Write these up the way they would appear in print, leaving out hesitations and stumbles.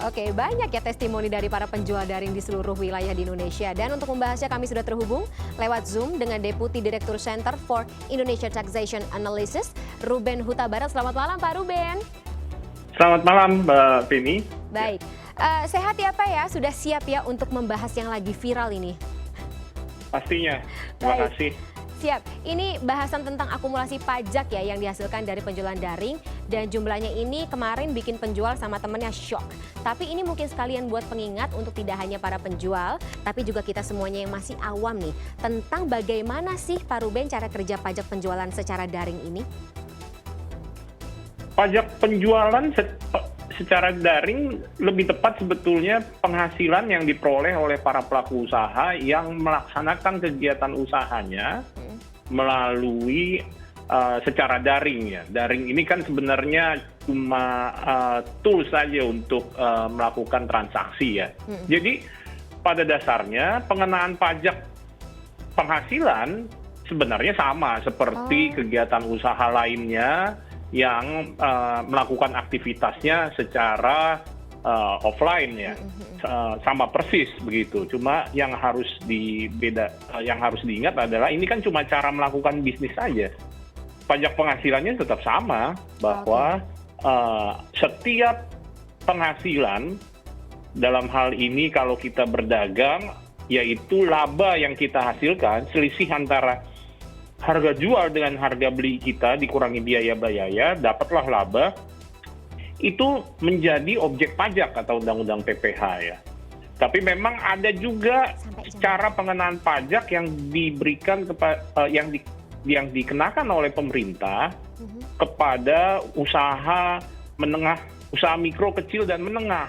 Oke, banyak ya testimoni dari para penjual daring di seluruh wilayah di Indonesia. Dan untuk membahasnya kami sudah terhubung lewat Zoom dengan Deputi Direktur Center for Indonesia Taxation Analysis, Ruben Huta Barat. Selamat malam Pak Ruben. Selamat malam Mbak Vini. Baik, sehat ya Pak ya? Sudah siap ya untuk membahas yang lagi viral ini? Pastinya, terima kasih. Siap, ini bahasan tentang akumulasi pajak ya yang dihasilkan dari penjualan daring dan jumlahnya ini kemarin bikin penjual sama temennya shock. Tapi ini mungkin sekalian buat pengingat untuk tidak hanya para penjual, tapi juga kita semuanya yang masih awam nih tentang bagaimana sih Pak Ruben cara kerja pajak penjualan secara daring ini? Pajak penjualan secara daring lebih tepat sebetulnya penghasilan yang diperoleh oleh para pelaku usaha yang melaksanakan kegiatan usahanya melalui secara daring ya. Daring ini kan sebenarnya cuma tools saja untuk melakukan transaksi ya. Jadi pada dasarnya pengenaan pajak penghasilan sebenarnya sama seperti kegiatan usaha lainnya yang melakukan aktivitasnya secara offline ya, sama persis begitu. Cuma yang harus diingat adalah ini kan cuma cara melakukan bisnis saja. Pajak penghasilannya tetap sama, bahwa setiap penghasilan dalam hal ini kalau kita berdagang, yaitu laba yang kita hasilkan, selisih antara harga jual dengan harga beli kita dikurangi biaya, dapatlah laba, itu menjadi objek pajak atau undang-undang PPh ya. Tapi memang ada juga cara pengenaan pajak yang diberikan yang dikenakan oleh pemerintah kepada usaha menengah, usaha mikro, kecil dan menengah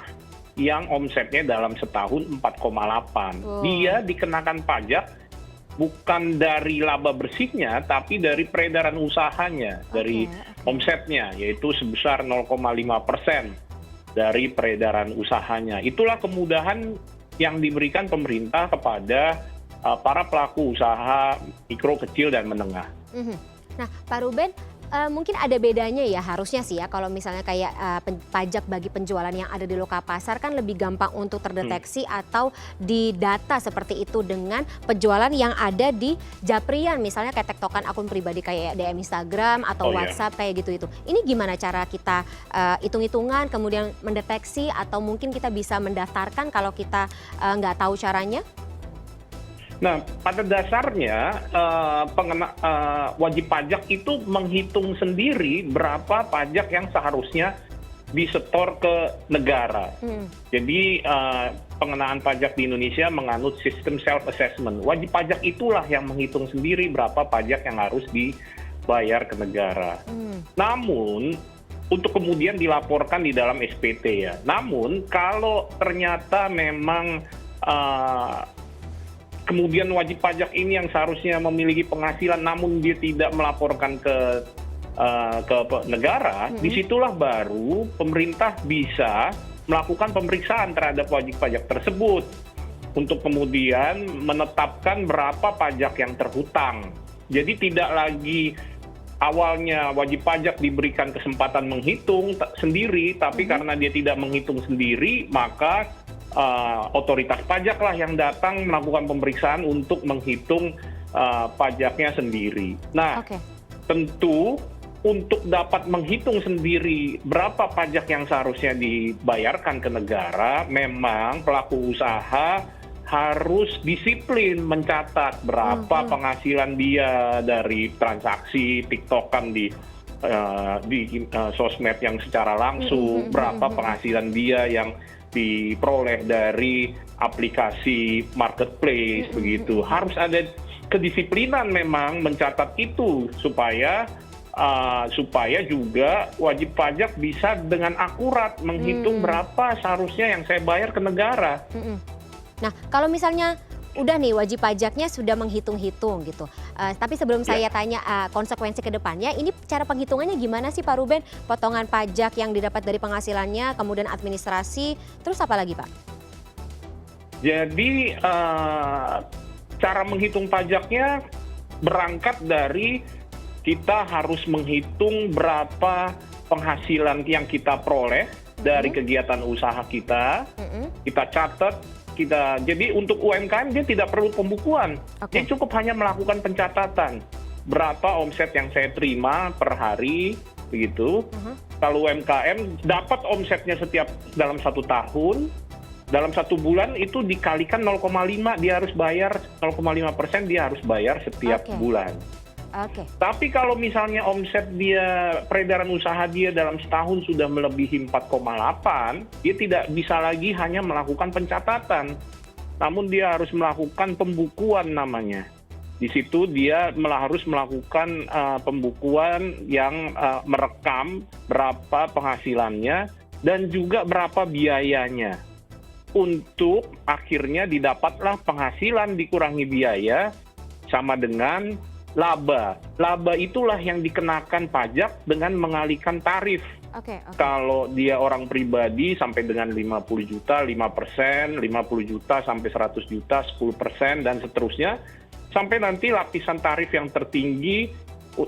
yang omsetnya dalam setahun 4,8. Dia dikenakan pajak bukan dari laba bersihnya, tapi dari peredaran usahanya, dari omsetnya, yaitu sebesar 0,5% dari peredaran usahanya. Itulah kemudahan yang diberikan pemerintah kepada para pelaku usaha mikro, kecil, dan menengah. Nah, Pak Ruben, mungkin ada bedanya ya harusnya sih ya kalau misalnya kayak pajak bagi penjualan yang ada di Lokapasar kan lebih gampang untuk terdeteksi atau didata seperti itu dengan penjualan yang ada di Japrian, misalnya kayak tektokan akun pribadi kayak DM Instagram atau WhatsApp kayak gitu. Ini gimana cara kita hitung-hitungan kemudian mendeteksi atau mungkin kita bisa mendaftarkan kalau kita nggak tahu caranya? Nah, pada dasarnya wajib pajak itu menghitung sendiri berapa pajak yang seharusnya disetor ke negara. Jadi pengenaan pajak di Indonesia menganut sistem self-assessment. Wajib pajak itulah yang menghitung sendiri berapa pajak yang harus dibayar ke negara. Namun, untuk kemudian dilaporkan di dalam SPT ya. Namun, kalau ternyata memang kemudian wajib pajak ini yang seharusnya memiliki penghasilan namun dia tidak melaporkan ke negara, disitulah baru pemerintah bisa melakukan pemeriksaan terhadap wajib pajak tersebut untuk kemudian menetapkan berapa pajak yang terhutang. Jadi tidak lagi awalnya wajib pajak diberikan kesempatan menghitung sendiri, tapi karena dia tidak menghitung sendiri, maka otoritas pajak lah yang datang melakukan pemeriksaan untuk menghitung pajaknya sendiri. Nah, tentu untuk dapat menghitung sendiri berapa pajak yang seharusnya dibayarkan ke negara, memang pelaku usaha harus disiplin mencatat berapa penghasilan dia dari transaksi TikTokan di sosmed yang secara langsung, berapa penghasilan dia yang diperoleh dari aplikasi marketplace begitu. Harus ada kedisiplinan memang mencatat itu supaya juga wajib pajak bisa dengan akurat menghitung berapa seharusnya yang saya bayar ke negara. Nah, kalau misalnya udah nih wajib pajaknya sudah menghitung-hitung gitu. Tapi sebelum saya tanya konsekuensi ke depannya, ini cara penghitungannya gimana sih Pak Ruben? Potongan pajak yang didapat dari penghasilannya, kemudian administrasi, terus apa lagi Pak? Jadi cara menghitung pajaknya berangkat dari kita harus menghitung berapa penghasilan yang kita peroleh dari kegiatan usaha kita, kita catat, jadi untuk UMKM dia tidak perlu pembukuan, dia cukup hanya melakukan pencatatan berapa omset yang saya terima per hari, begitu. Kalau UMKM dapat omsetnya setiap dalam 1 tahun, dalam 1 bulan itu dikalikan 0,5 dia harus bayar 0,5% dia harus bayar setiap bulan. Tapi kalau misalnya omset dia, peredaran usaha dia dalam setahun sudah melebihi 4,8, dia tidak bisa lagi hanya melakukan pencatatan, namun dia harus melakukan pembukuan namanya. Di situ dia harus melakukan pembukuan yang merekam berapa penghasilannya dan juga berapa biayanya. Untuk akhirnya didapatlah penghasilan dikurangi biaya sama dengan laba. Laba itulah yang dikenakan pajak dengan mengalihkan tarif. Kalau dia orang pribadi sampai dengan 50 juta, 5%, 50 juta sampai 100 juta, 10%, dan seterusnya. Sampai nanti lapisan tarif yang tertinggi,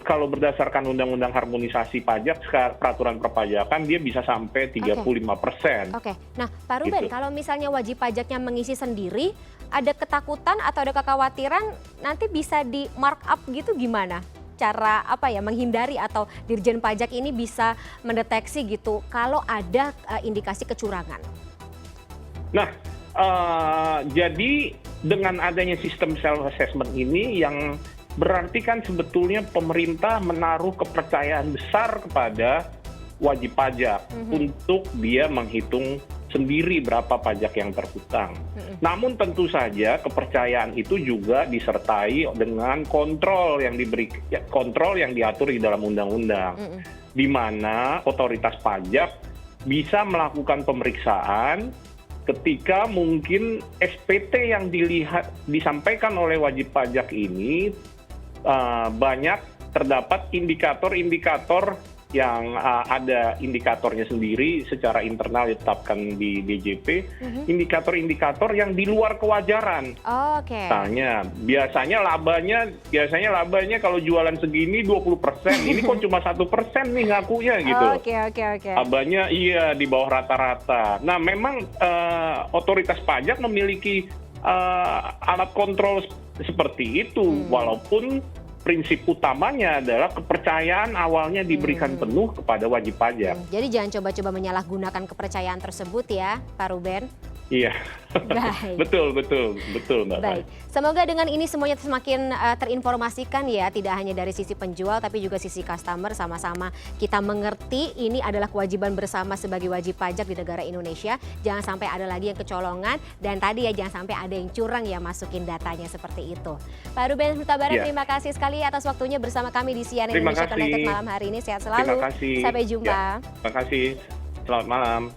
kalau berdasarkan Undang-Undang Harmonisasi Pajak, peraturan perpajakan, dia bisa sampai 35%. Nah Pak Ruben, kalau misalnya wajib pajaknya mengisi sendiri, ada ketakutan atau ada kekhawatiran nanti bisa di markup gitu gimana? Cara menghindari atau Dirjen Pajak ini bisa mendeteksi gitu kalau ada indikasi kecurangan? Nah, jadi dengan adanya sistem self-assessment ini yang berarti kan sebetulnya pemerintah menaruh kepercayaan besar kepada wajib pajak untuk dia menghitung sendiri berapa pajak yang terhutang. Namun tentu saja kepercayaan itu juga disertai dengan kontrol yang diatur di dalam undang-undang, di mana otoritas pajak bisa melakukan pemeriksaan ketika mungkin SPT yang disampaikan oleh wajib pajak ini banyak terdapat indikator-indikator yang ada indikatornya sendiri secara internal ditetapkan di DJP, indikator-indikator yang di luar kewajaran. Misalnya, biasanya labanya kalau jualan segini 20%, ini kok cuma 1% nih ngakunya gitu. Labanya di bawah rata-rata. Nah, memang otoritas pajak memiliki alat kontrol seperti itu, walaupun prinsip utamanya adalah kepercayaan awalnya diberikan penuh kepada wajib pajak. Jadi jangan coba-coba menyalahgunakan kepercayaan tersebut ya, Pak Ruben. Iya, betul Mbak. Baik, semoga dengan ini semuanya semakin terinformasikan ya, tidak hanya dari sisi penjual tapi juga sisi customer, sama-sama kita mengerti ini adalah kewajiban bersama sebagai wajib pajak di negara Indonesia. Jangan sampai ada lagi yang kecolongan dan tadi ya jangan sampai ada yang curang ya masukin datanya seperti itu. Pak Ruben Huta Barat, terima kasih sekali atas waktunya bersama kami di CNN Indonesia Connected malam hari ini. Sehat selalu. Terima kasih. Sampai jumpa. Terima kasih. Selamat malam.